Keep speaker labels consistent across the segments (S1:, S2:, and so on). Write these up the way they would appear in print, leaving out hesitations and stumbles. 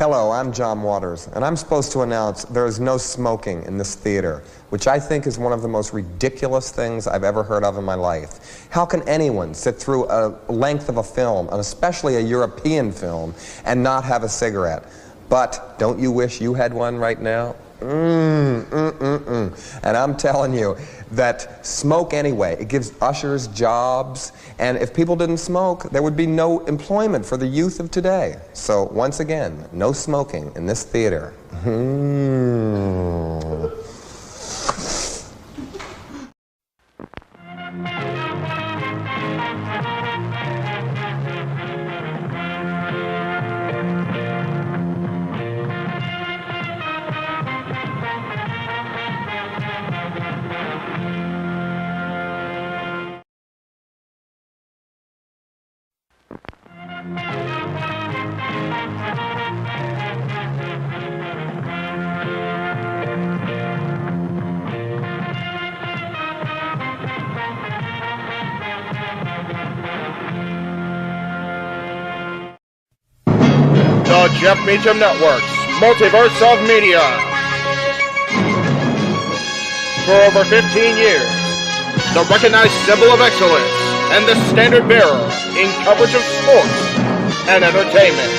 S1: Hello, I'm John Waters, and I'm supposed to announce there is no smoking in this theater, which I think is one of the most ridiculous things I've ever heard of in my life. How can anyone sit through a length of a film, and especially a European film, and not have a cigarette? But don't you wish you had one right now? And I'm telling you that smoke anyway. It gives ushers jobs, and if people didn't smoke, there would be no employment for the youth of today. So once again, no smoking in this theater.
S2: The Jeff Meach Network's Multiverse of Media. For over 15 years, the recognized symbol of excellence and the standard bearer in coverage of sports and entertainment.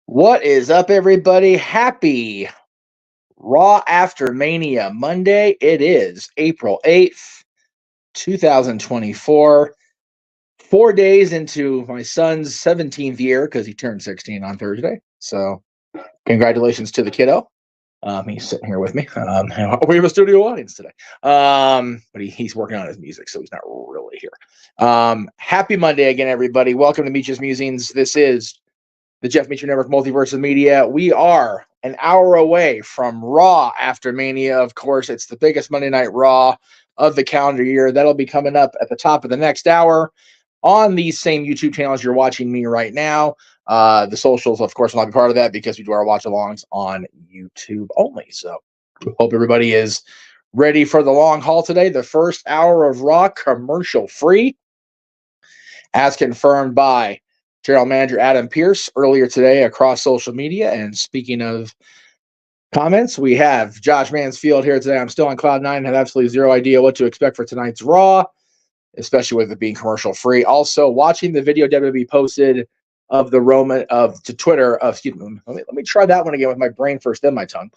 S3: What is up, everybody? Happy Raw After Mania Monday. It is April 8th, 2024. 4 days into my son's 17th year, because he turned 16 on Thursday. So congratulations to the kiddo. He's sitting here with me. We have a studio audience today. But he's working on his music, so he's not really here. Happy Monday again, everybody. Welcome to Meach's Musings. This is the Jeff Meach Network Multiverse of Media. We are an hour away from Raw After Mania. Of course, it's the biggest Monday Night Raw of the calendar year. That'll be coming up at the top of the next hour on these same YouTube channels you're watching me right now. The socials, of course, will not be part of that because we do our watch-alongs on YouTube only. So hope everybody is ready for the long haul today. The first hour of Raw commercial-free, as confirmed by General Manager Adam Pierce earlier today across social media. And speaking of comments, we have Josh Mansfield here today. I'm still on Cloud 9 and have absolutely zero idea what to expect for tonight's Raw, especially with it being commercial free. Also, watching the video WWE posted of the Roman to Twitter. Excuse me. Let me try that one again with my brain first, then my tongue.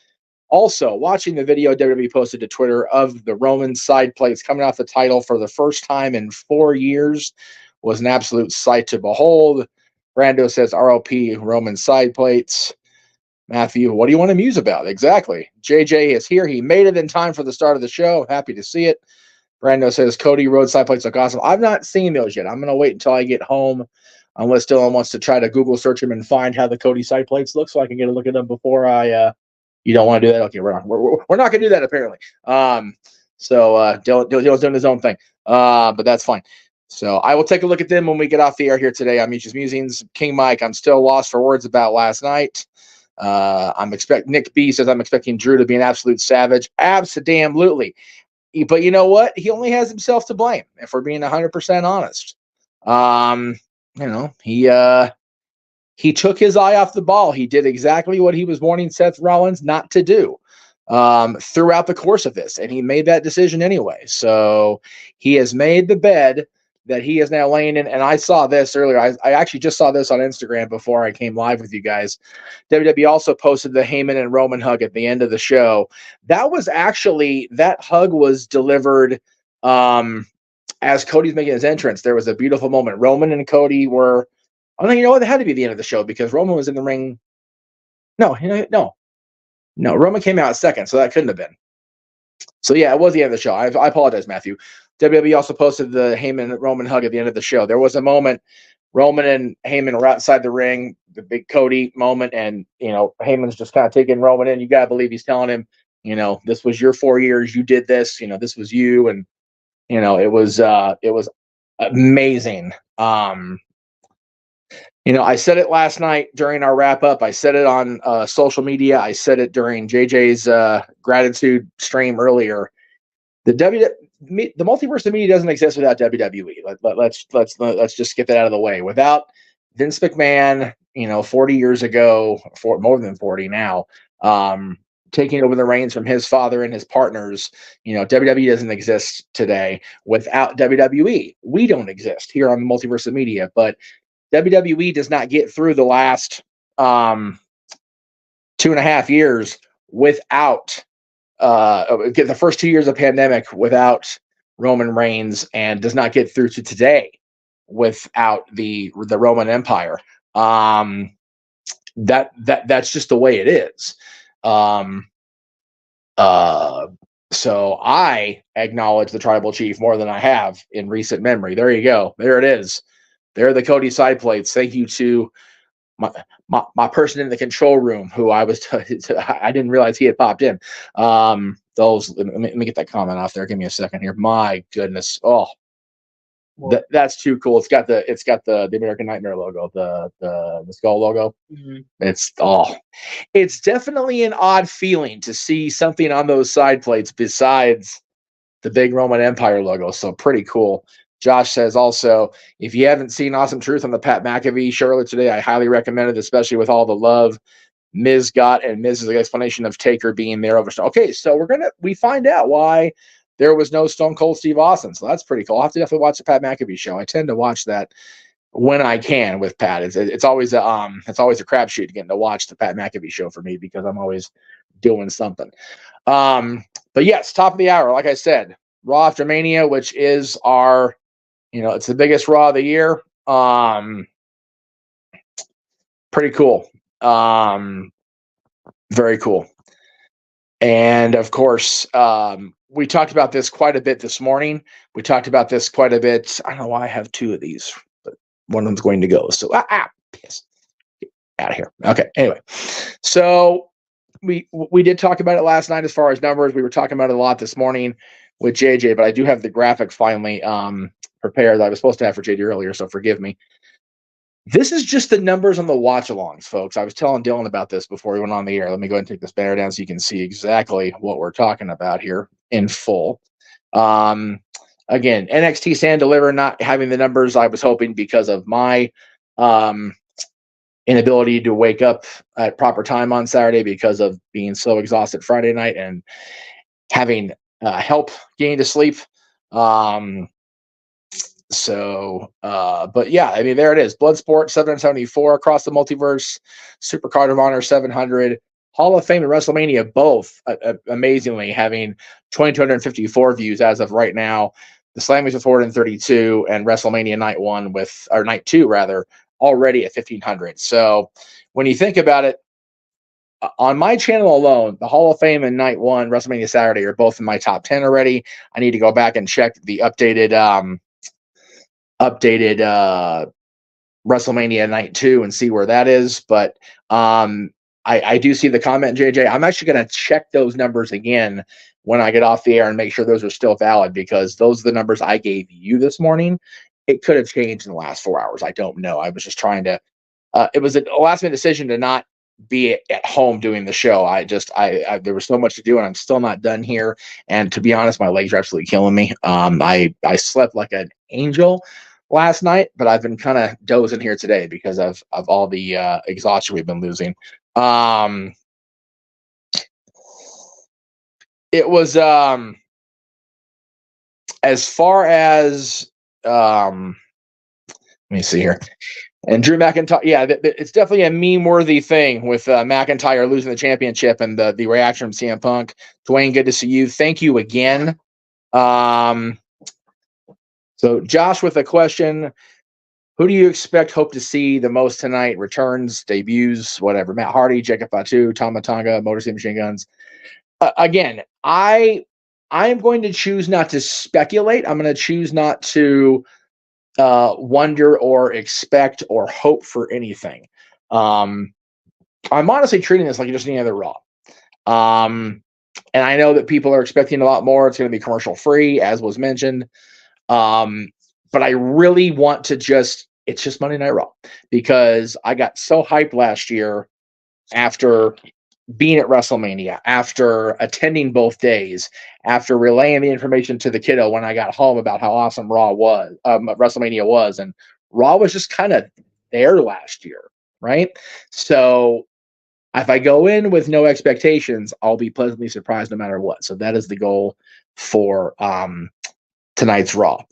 S3: Also, watching the video WWE posted to Twitter of the Roman side plates coming off the title for the first time in 4 years was an absolute sight to behold. Brando says ROP Roman side plates. Matthew, what do you want to muse about? Exactly. JJ is here. He made it in time for the start of the show. Happy to see it. Brando says Cody Rhodes side plates look awesome. I've not seen those yet. I'm going to wait until I get home, unless Dylan wants to try to Google search them and find how the Cody side plates look, so I can get a look at them before I. You don't want to do that? Okay, we're not going to do that apparently. Dylan's doing his own thing, but that's fine. So I will take a look at them when we get off the air here today on Meach's Musings. King Mike, I'm still lost for words about last night. Nick B says I'm expecting Drew to be an absolute savage. Absolutely. But you know what? He only has himself to blame, if we're being 100% honest. He took his eye off the ball. He did exactly what he was warning Seth Rollins not to do throughout the course of this, and he made that decision anyway. So he has made the bed that he is now laying in, and I saw this earlier. I actually just saw this on Instagram before I came live with you guys. WWE also posted the Heyman and Roman hug at the end of the show. That hug was delivered as Cody's making his entrance. There was a beautiful moment. Roman and Cody were, you know what? It had to be the end of the show because Roman was in the ring. No, Roman came out second, so that couldn't have been. So yeah, it was the end of the show. I apologize, Matthew. WWE also posted the Heyman Roman hug at the end of the show. There was a moment Roman and Heyman were outside the ring, the big Cody moment, and Heyman's just kind of taking Roman in. You gotta believe he's telling him, this was your 4 years, you did this, this was you, and it was amazing. I said it last night during our wrap-up. I said it on social media. I said it during JJ's gratitude stream earlier. the multiverse of media doesn't exist without WWE. Let's just get that out of the way. Without Vince McMahon, 40 years ago, for more than 40 now, taking over the reins from his father and his partners, WWE doesn't exist today. Without WWE, we don't exist here on the multiverse of media. But WWE does not get through the last 2.5 years without get the first 2 years of pandemic without Roman Reigns, and does not get through to today without the Roman Empire. That's just the way it is. So I acknowledge the tribal chief more than I have in recent memory. There you go. There it is. There are the Cody side plates. Thank you to my person in the control room, who I didn't realize he had popped in. Let me get that comment off there. Give me a second here. My goodness. Oh, that's too cool. It's got the American Nightmare logo, the skull logo. Mm-hmm. It's definitely an odd feeling to see something on those side plates besides the big Roman Empire logo. So pretty cool. Josh says also, if you haven't seen Awesome Truth on the Pat McAfee show earlier today, I highly recommend it, especially with all the love Miz got and Miz's explanation of Taker being there over. Okay, so we find out why there was no Stone Cold Steve Austin. So that's pretty cool. I'll have to definitely watch the Pat McAfee show. I tend to watch that when I can with Pat. It's always a crapshoot getting to watch the Pat McAfee show for me, because I'm always doing something. But yes, top of the hour, like I said, Raw after Mania, which is our, it's the biggest Raw of the year. Pretty cool. Very cool. And of course, we talked about this quite a bit this morning. We talked about this quite a bit. I don't know why I have two of these, but one of them's going to go. So, piss. Get out of here. Okay. Anyway, so we did talk about it last night as far as numbers. We were talking about it a lot this morning with JJ, but I do have the graphic finally prepared that I was supposed to have for JJ earlier, so forgive me. This is just the numbers on the watch-alongs, folks. I was telling Dylan about this before we went on the air. Let me go ahead and take this banner down so you can see exactly what we're talking about here in full. Again, NXT Stand Deliver not having the numbers I was hoping because of my inability to wake up at proper time on Saturday because of being so exhausted Friday night and having help getting to sleep. But yeah, I mean, there it is. Bloodsport 774 across the multiverse, Super Card of Honor 700, Hall of Fame and WrestleMania both amazingly having 2,254 views as of right now. The Slammers with 432 and WrestleMania Night 2 already at 1,500. So when you think about it, on my channel alone, the Hall of Fame and Night 1, WrestleMania Saturday are both in my top 10 already. I need to go back and check the updated WrestleMania Night 2 and see where that is. But I do see the comment, JJ. I'm actually going to check those numbers again when I get off the air and make sure those are still valid, because those are the numbers I gave you this morning. It could have changed in the last 4 hours. I don't know. I was just trying to it was a last minute decision to not be at home doing the show. I there was so much to do, and I'm still not done here. And to be honest, my legs are absolutely killing me. I slept like an angel last night, but I've been kind of dozing here today because of all the exhaustion we've been losing. It was as far as let me see here. And Drew McIntyre, yeah, it's definitely a meme-worthy thing with McIntyre losing the championship and the reaction from CM Punk. Dwayne, good to see you. Thank you again. So Josh with a question: who do you hope to see the most tonight? Returns, debuts, whatever. Matt Hardy, Jacob Fatu, Tama Tonga, Motor City Machine Guns. Again, I am going to choose not to speculate. I'm going to choose not to wonder or expect or hope for anything. I'm honestly treating this like just any other Raw. And I know that people are expecting a lot more. It's going to be commercial free, as was mentioned. But I really want to it's just Monday Night Raw, because I got so hyped last year after being at WrestleMania, after attending both days, after relaying the information to the kiddo when I got home about how awesome WrestleMania was, and Raw was just kind of there last year, right? So if I go in with no expectations, I'll be pleasantly surprised no matter what. So that is the goal for tonight's Raw.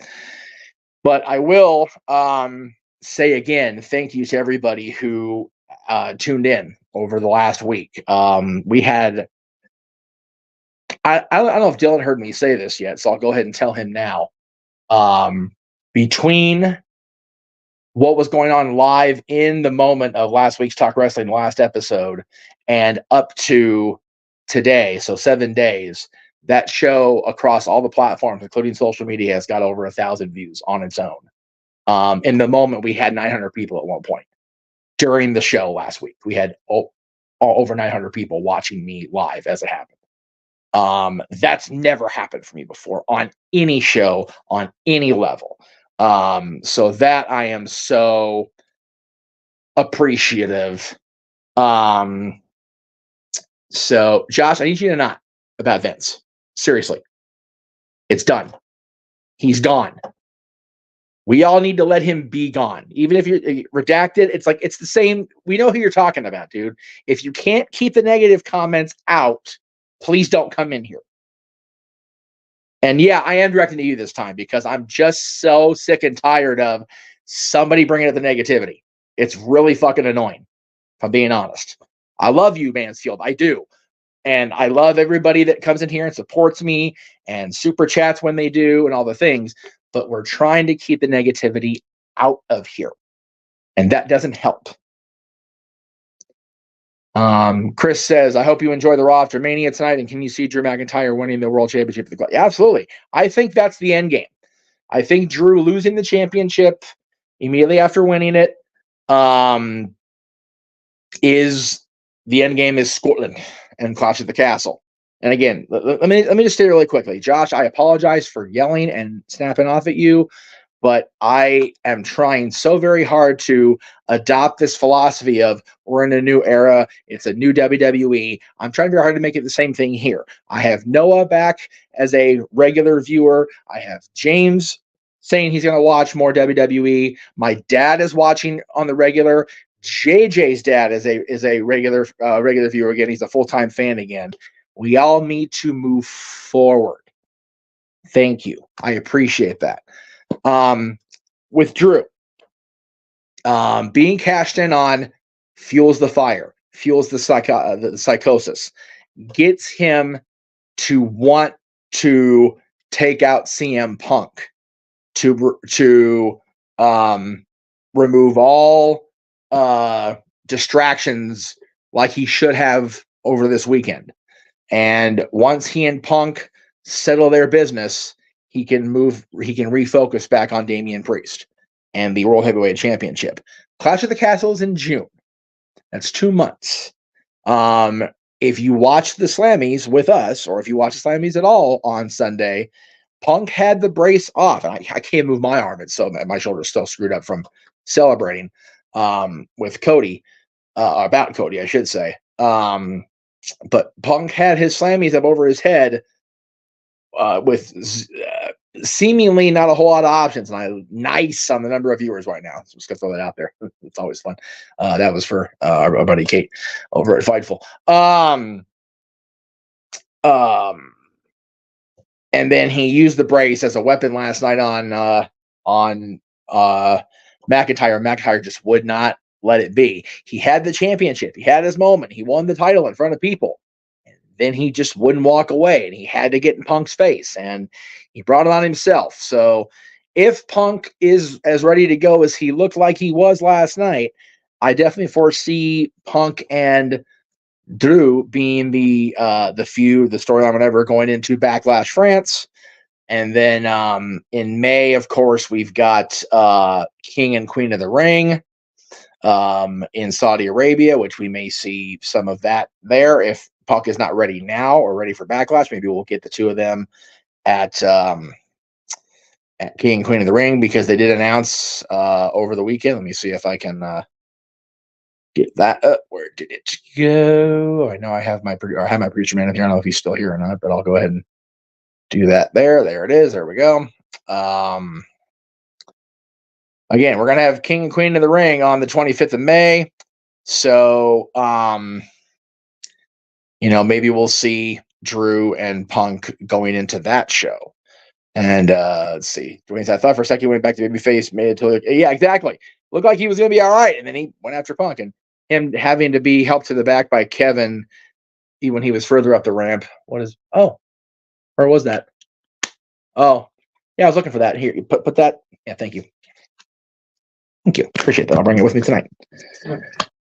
S3: But I will say again, thank you to everybody who tuned in over the last week. We had, I don't know if Dylan heard me say this yet, so I'll go ahead and tell him now. Between what was going on live in the moment of last week's Talk Wrestling, last episode, and up to today, so 7 days, that show across all the platforms, including social media, has got over 1,000 views on its own. In the moment, we had 900 people at one point. During the show last week, we had over 900 people watching me live as it happened. That's never happened for me before on any show, on any level. So that I am so appreciative. So Josh, I need you to not about Vince. Seriously. It's done. He's gone. We all need to let him be gone. Even if you're redacted, it's like, it's the same. We know who you're talking about, dude. If you can't keep the negative comments out, please don't come in here. And yeah, I am directing to you this time because I'm just so sick and tired of somebody bringing up the negativity. It's really fucking annoying, if I'm being honest. I love you, Mansfield. I do. And I love everybody that comes in here and supports me and super chats when they do and all the things. But we're trying to keep the negativity out of here. And that doesn't help. Chris says, I hope you enjoy the Raw after Mania tonight. And can you see Drew McIntyre winning the World Championship? Yeah, absolutely. I think that's the end game. I think Drew losing the championship immediately after winning it is the end game is Scotland and Clash at the Castle. And again, let me just say really quickly, Josh, I apologize for yelling and snapping off at you, but I am trying so very hard to adopt this philosophy of we're in a new era. It's a new WWE. I'm trying very hard to make it the same thing here. I have Noah back as a regular viewer. I have James saying he's going to watch more WWE. My dad is watching on the regular. JJ's dad is a regular viewer again. He's a full-time fan again. We all need to move forward. Thank you. I appreciate that. With Drew, being cashed in on fuels the fire, fuels the psychosis, gets him to want to take out CM Punk, to remove all distractions like he should have over this weekend. And once he and Punk settle their business, he can refocus back on Damian Priest and the World Heavyweight Championship. Clash of the Castle is in June. That's 2 months. If you watch the Slammies with us, or if you watch the Slammies at all on Sunday, Punk had the brace off. And I can't move my arm. It's so my shoulder's still screwed up from celebrating with Cody, about Cody, I should say. But Punk had his Slammies up over his head with seemingly not a whole lot of options. And I'm nice on the number of viewers right now. So just gonna throw that out there. It's always fun. That was for our buddy Kate over at Fightful. And then he used the brace as a weapon last night on McIntyre. McIntyre just would not let it be. He had the championship. He had his moment. He won the title in front of people. And then he just wouldn't walk away. And he had to get in Punk's face. And he brought it on himself. So if Punk is as ready to go as he looked like he was last night, I definitely foresee Punk and Drew being the feud, the storyline, whatever, going into Backlash France. And then in May, of course, we've got King and Queen of the Ring in Saudi Arabia, which we may see some of that there. If Punk is not ready now or ready for Backlash, maybe we'll get the two of them at King and Queen of the Ring, because they did announce over the weekend. Let me see if I can get that up. Where did it go? I know I have my producer man in here. I don't know if he's still here or not, but I'll go ahead and do that there. There it is. There we go. Again, we're gonna have King and Queen of the Ring on the 25th of May. So maybe we'll see Drew and Punk going into that show. And let's see. Dwayne said, I thought for a second he went back to babyface, made it to yeah, exactly. Looked like he was gonna be all right, and then he went after Punk, and him having to be helped to the back by Kevin when he was further up the ramp. Or was that? Oh, yeah, I was looking for that. Here, you put that. Yeah, thank you. Thank you. Appreciate that. I'll bring it with me tonight.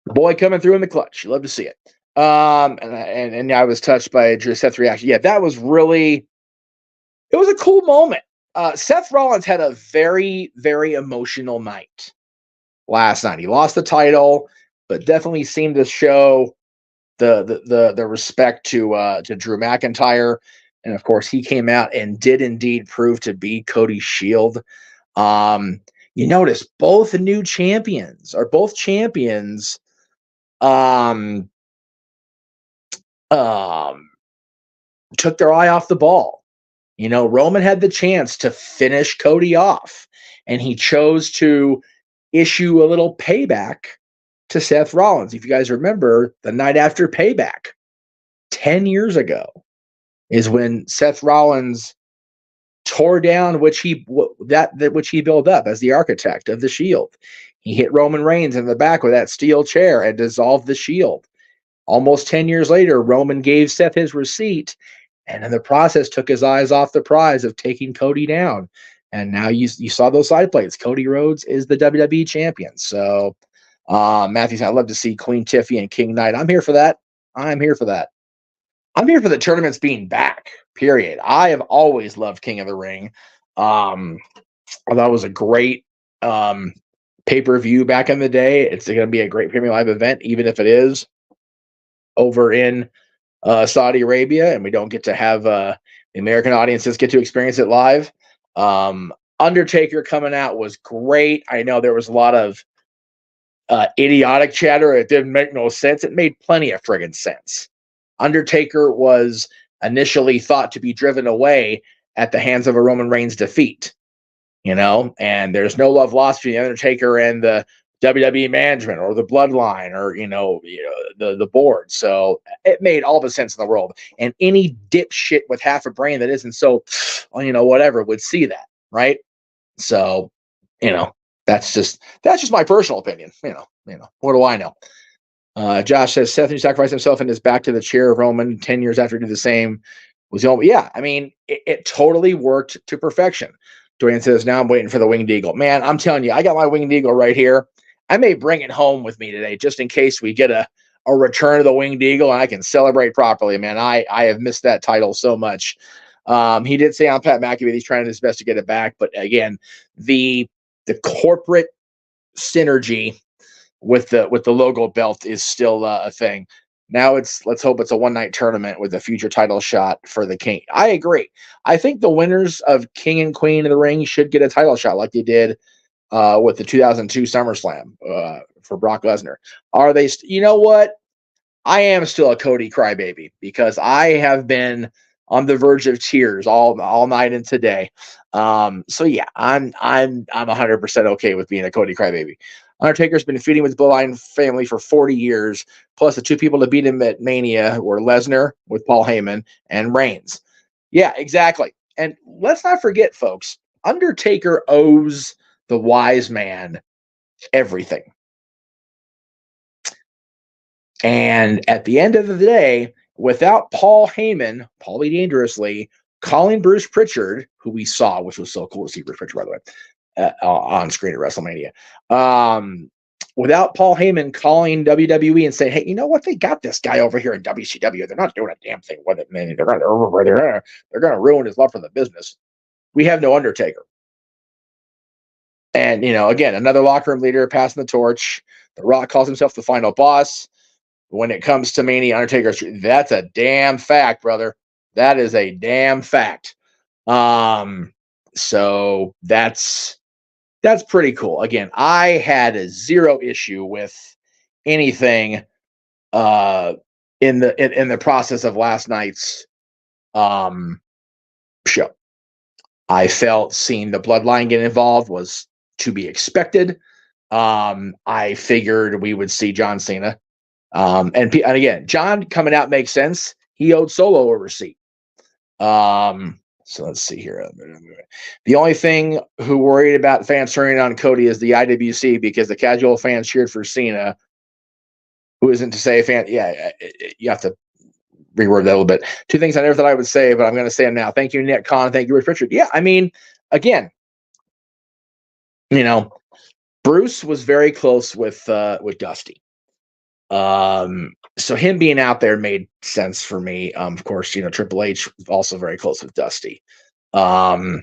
S3: Boy coming through in the clutch. You love to see it. And I was touched by Seth's reaction. Yeah, that was really, it was a cool moment. Seth Rollins had a very, very emotional night last night. He lost the title, but definitely seemed to show the respect to Drew McIntyre. And of course, he came out and did indeed prove to be Cody's Shield. You notice both champions took their eye off the ball. Roman had the chance to finish Cody off, and he chose to issue a little payback to Seth Rollins. If you guys remember, the night after Payback, 10 years ago, is when Seth Rollins tore down which he built up as the architect of the Shield. He hit Roman Reigns in the back with that steel chair and dissolved the Shield. Almost 10 years later, Roman gave Seth his receipt, and in the process took his eyes off the prize of taking Cody down. And now you saw those side plates. Cody Rhodes is the WWE champion. So Matthews, I'd love to see Queen Tiffy and King Knight. I'm here for that. I'm here for the tournaments being back, period. I have always loved King of the Ring. I thought it was a great pay-per-view back in the day. It's going to be a great premium live event, even if it is over in Saudi Arabia, and we don't get to have the American audiences get to experience it live. Undertaker coming out was great. I know there was a lot of idiotic chatter. It didn't make no sense. It made plenty of friggin' sense. Undertaker was initially thought to be driven away at the hands of a Roman Reigns defeat, and there's no love lost between the Undertaker and the WWE management or the bloodline or, the board. So it made all the sense in the world. And any dipshit with half a brain that isn't so, whatever would see that. Right. So, that's just my personal opinion. What do I know? Josh says Seth sacrificed himself and is back to the chair of Roman 10 years after he did the same. Was the only, yeah. I mean, it totally worked to perfection. Dwayne says, now I'm waiting for the Winged Eagle. Man, I'm telling you, I got my Winged Eagle right here. I may bring it home with me today just in case we get a return of the Winged Eagle and I can celebrate properly, man. I have missed that title so much. He did say on Pat McAfee he's trying his best to get it back. But again, the corporate synergy with the logo belt is still a thing. Now let's hope it's a one-night tournament with a future title shot for the King. I agree. I think the winners of King and Queen of the Ring should get a title shot like they did with the 2002 SummerSlam for Brock Lesnar. Are they? You know what? I am still a Cody crybaby because I have been on the verge of tears all night and today. So yeah, I'm 100% okay with being a Cody crybaby. Undertaker's been feuding with the Bloodline family for 40 years, plus the two people to beat him at Mania were Lesnar with Paul Heyman and Reigns. Yeah, exactly. And let's not forget, folks, Undertaker owes the wise man everything. And at the end of the day, without Paul Heyman, Paulie Dangerously, calling Bruce Pritchard, who we saw, which was so cool to see Bruce Pritchard, by the way, on screen at WrestleMania. Without Paul Heyman calling WWE and saying, hey, you know what? They got this guy over here in WCW. They're not doing a damn thing with it, man. They're going to ruin his love for the business. We have no Undertaker. And, again, another locker room leader passing the torch. The Rock calls himself the final boss. When it comes to Mania, Undertaker, that's a damn fact, brother. That is a damn fact. So that's pretty cool. Again, I had a zero issue with anything in the process of last night's show. I felt seeing the bloodline get involved was to be expected. I figured we would see John Cena. And again, John coming out makes sense. He owed Solo a receipt. So let's see here. The only thing who worried about fans turning on Cody is the IWC, because the casual fans cheered for Cena, who isn't to say a fan. Yeah, you have to reword that a little bit. Two things I never thought I would say, but I'm going to say them now. Thank you, Nick Khan. Thank you, Rich Richard. Yeah, I mean, again, Bruce was very close with Dusty. So him being out there made sense for me. Of course, Triple H was also very close with Dusty. So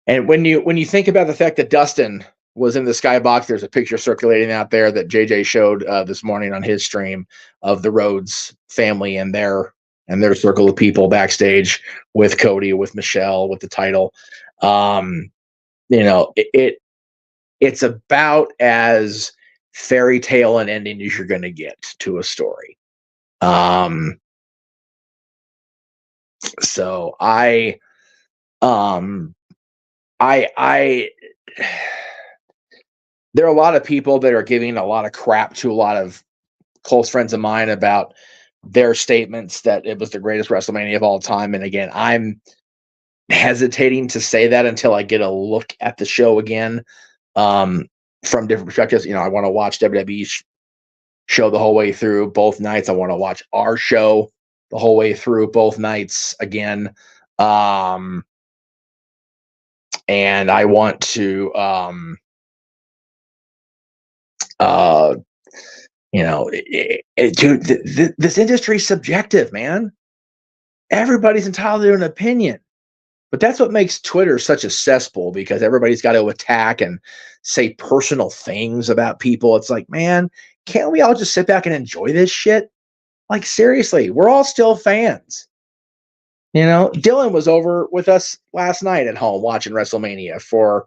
S3: and when you think about the fact that Dustin was in the skybox, there's a picture circulating out there that JJ showed this morning on his stream of the Rhodes family and their circle of people backstage with Cody, with Michelle, with the title. It's about as fairy tale an ending as you're going to get to a story. So I there are a lot of people that are giving a lot of crap to a lot of close friends of mine about their statements that it was the greatest WrestleMania of all time. And again, I'm hesitating to say that until I get a look at the show again. From different perspectives. I want to watch WWE's show the whole way through both nights. I want to watch our show the whole way through both nights again. And I want to, dude, this industry is subjective, man. Everybody's entitled to an opinion. But that's what makes Twitter such a cesspool, because everybody's got to attack and say personal things about people. It's like, man, can't we all just sit back and enjoy this shit? Like, seriously, we're all still fans. Dylan was over with us last night at home watching WrestleMania for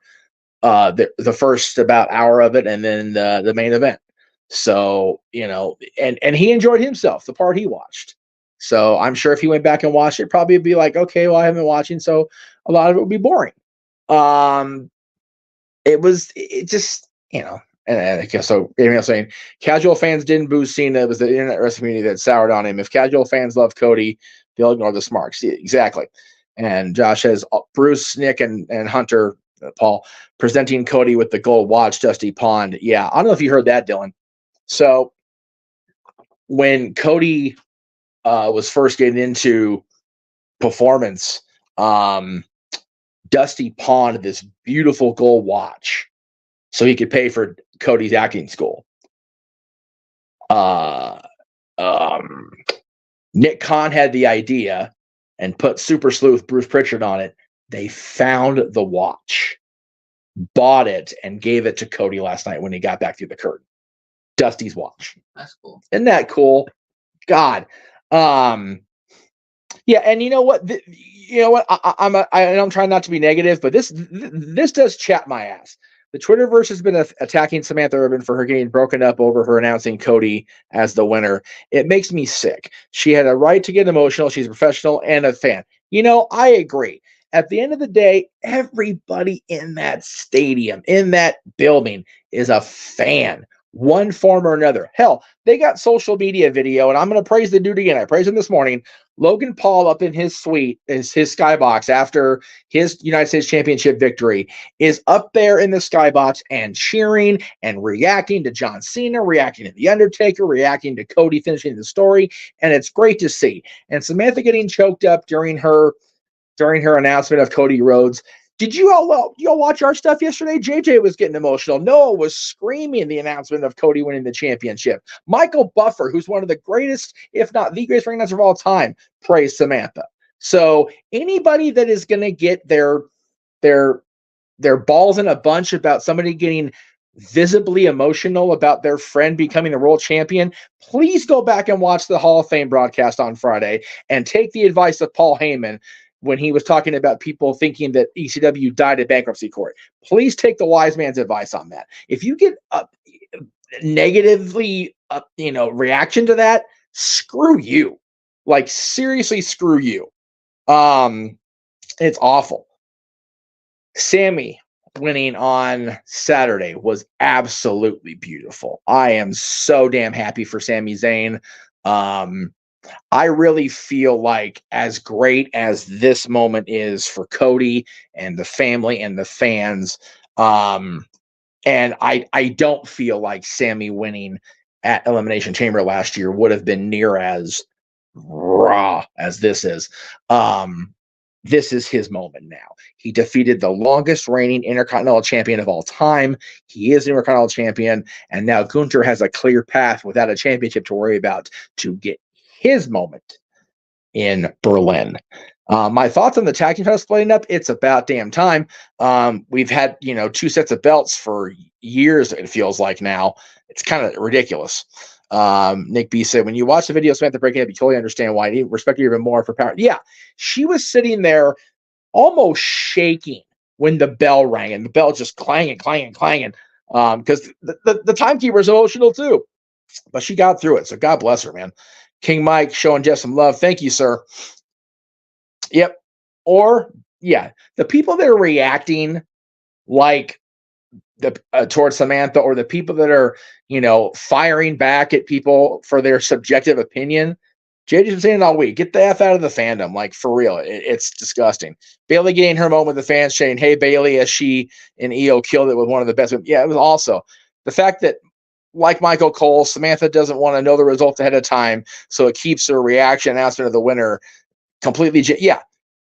S3: the first about hour of it, and then the main event. So, and he enjoyed himself, the part he watched. So I'm sure if he went back and watched it, probably would be like, okay, well, I haven't been watching, so a lot of it would be boring. It just, and I guess so. Amy saying casual fans didn't boo Cena. It was the internet wrestling community that soured on him. If casual fans love Cody, they'll ignore the smarks. Yeah, exactly. And Josh says Bruce, Nick, and Hunter, Paul, presenting Cody with the gold watch, Dusty Pond. Yeah, I don't know if you heard that, Dylan. So when Cody was first getting into performance, Dusty pawned this beautiful gold watch so he could pay for Cody's acting school. Nick Khan had the idea and put Super Sleuth Bruce Pritchard on it. They found the watch, bought it, and gave it to Cody last night when he got back through the curtain. Dusty's watch.
S4: That's cool.
S3: Isn't that cool? God. Yeah, and you know what? I'm trying not to be negative, but this does chat my ass. The Twitterverse has been attacking Samantha Urban for her getting broken up over her announcing Cody as the winner. It makes me sick. She had a right to get emotional. She's a professional and a fan. I agree. At the end of the day, everybody in that stadium, in that building, is a fan, one form or another. Hell, they got social media video, and I'm going to praise the dude again. I praised him this morning. Logan Paul up in his suite, his skybox after his United States Championship victory, is up there in the skybox and cheering and reacting to John Cena, reacting to The Undertaker, reacting to Cody finishing the story, and it's great to see. And Samantha getting choked up during her announcement of Cody Rhodes. Did you all watch our stuff yesterday? JJ was getting emotional. Noah was screaming the announcement of Cody winning the championship. Michael Buffer, who's one of the greatest, if not the greatest ring announcer of all time, praised Samantha. So anybody that is going to get their balls in a bunch about somebody getting visibly emotional about their friend becoming the world champion, please go back and watch the Hall of Fame broadcast on Friday and take the advice of Paul Heyman. when he was talking about people thinking that ECW died at bankruptcy court. Please take the wise man's advice on that. If you get a negatively, reaction to that, screw you. Like, seriously, screw you. It's awful. Sammy winning on Saturday was absolutely beautiful. I am so damn happy for Sami Zayn. I really feel like, as great as this moment is for Cody and the family and the fans, and I don't feel like Sammy winning at Elimination Chamber last year would have been near as raw as this is. This is his moment now. He defeated the longest reigning Intercontinental Champion of all time. He is Intercontinental Champion, and now Gunther has a clear path without a championship to worry about to get his moment in Berlin. My thoughts on the tag team title splitting up, it's about damn time. We've had, 2 sets of belts for years, it feels like now. It's kind of ridiculous. Nick B said, when you watch the video Samantha breaking up, you totally understand why. I respect her even more for power. Yeah, she was sitting there almost shaking when the bell rang, and the bell just clanging, because the timekeeper is emotional too. But she got through it, so God bless her, man. King Mike showing Jeff some love. Thank you, sir. Yep. Or, yeah, the people that are reacting like towards Samantha, or the people that are, firing back at people for their subjective opinion. JJ's been saying it all week. Get the F out of the fandom. Like, for real. It's disgusting. Bailey getting her moment with the fans saying, hey, Bailey, as she and EO killed it with one of the best. Yeah, it was also the fact that, like Michael Cole, Samantha doesn't want to know the results ahead of time, so it keeps her reaction announcement of the winner completely. Yeah,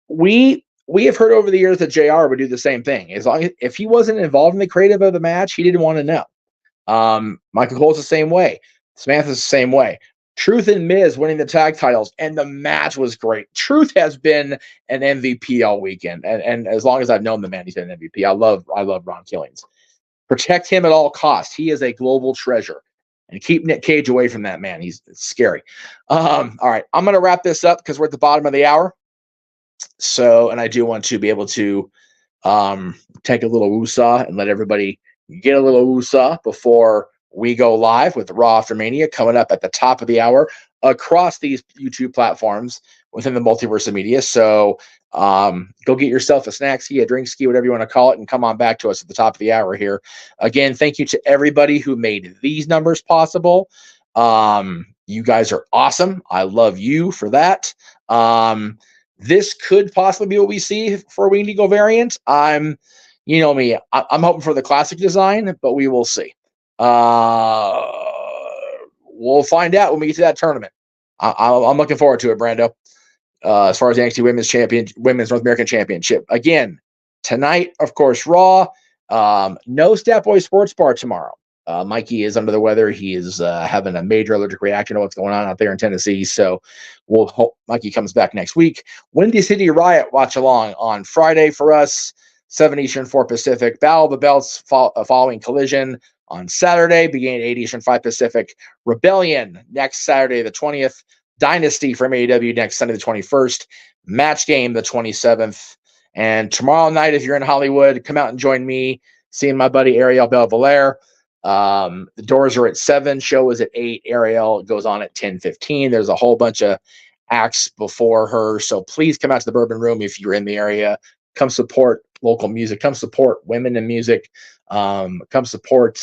S3: we have heard over the years that JR would do the same thing. As long as, if he wasn't involved in the creative of the match, he didn't want to know. Michael Cole's the same way. Samantha's the same way. Truth and Miz winning the tag titles, and the match was great. Truth has been an MVP all weekend, and as long as I've known the man, he's been an MVP. I love Ron Killings. Protect him at all costs. He is a global treasure, and keep Nick Cage away from that man. He's scary. All right, I'm going to wrap this up because we're at the bottom of the hour. So, and I do want to be able to take a little woosah and let everybody get a little woosah before we go live with Raw After Mania coming up at the top of the hour across these YouTube platforms within the Multiverse of Media. So go get yourself a snack ski, a drink ski, whatever you want to call it, and come on back to us at the top of the hour here. Again, thank you to everybody who made these numbers possible. You guys are awesome. I love you for that. This could possibly be what we see for a Winged Eagle variant. I'm hoping for the classic design, but we will see. We'll find out when we get to that tournament. I'm looking forward to it, Brando. As far as the NXT Women's North American Championship. Again, tonight, of course, Raw. No Stat Boy Sports Bar tomorrow. Mikey is under the weather. He is having a major allergic reaction to what's going on out there in Tennessee. So we'll hope Mikey comes back next week. Windy City Riot watch along on Friday for us, 7 Eastern, 4 Pacific. Battle of the Belts following Collision on Saturday, beginning at 8 Eastern, 5 Pacific. Rebellion next Saturday, the 20th. Dynasty from AEW next Sunday, the 21st. Match Game, the 27th. And tomorrow night, if you're in Hollywood, come out and join me, seeing my buddy Ariel Belvalere. The doors are at 7. Show is at 8. Ariel goes on at 10:15. There's a whole bunch of acts before her. So please come out to the Bourbon Room if you're in the area. Come support local music. Come support women in music. Come support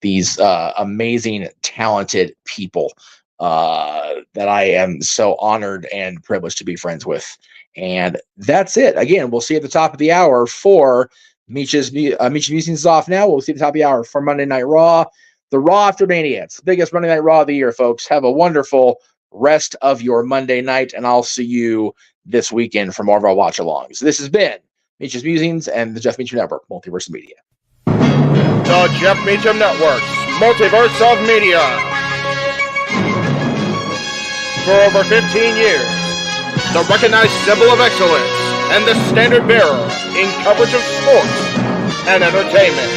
S3: these amazing, talented people that I am so honored and privileged to be friends with. And that's it. Again, we'll see you at the top of the hour for Meach's Musings is off now. We'll see you at the top of the hour for Monday Night Raw. The Raw After Mania. It's the biggest Monday Night Raw of the year, folks. Have a wonderful rest of your Monday night, and I'll see you this weekend for more of our watch-alongs. This has been Meach's Musings and the Jeff Meacham Network, Multiverse of Media.
S2: The Jeff Meacham Network's Multiverse of Media. For over 15 years, the recognized symbol of excellence and the standard bearer in coverage of sports and entertainment.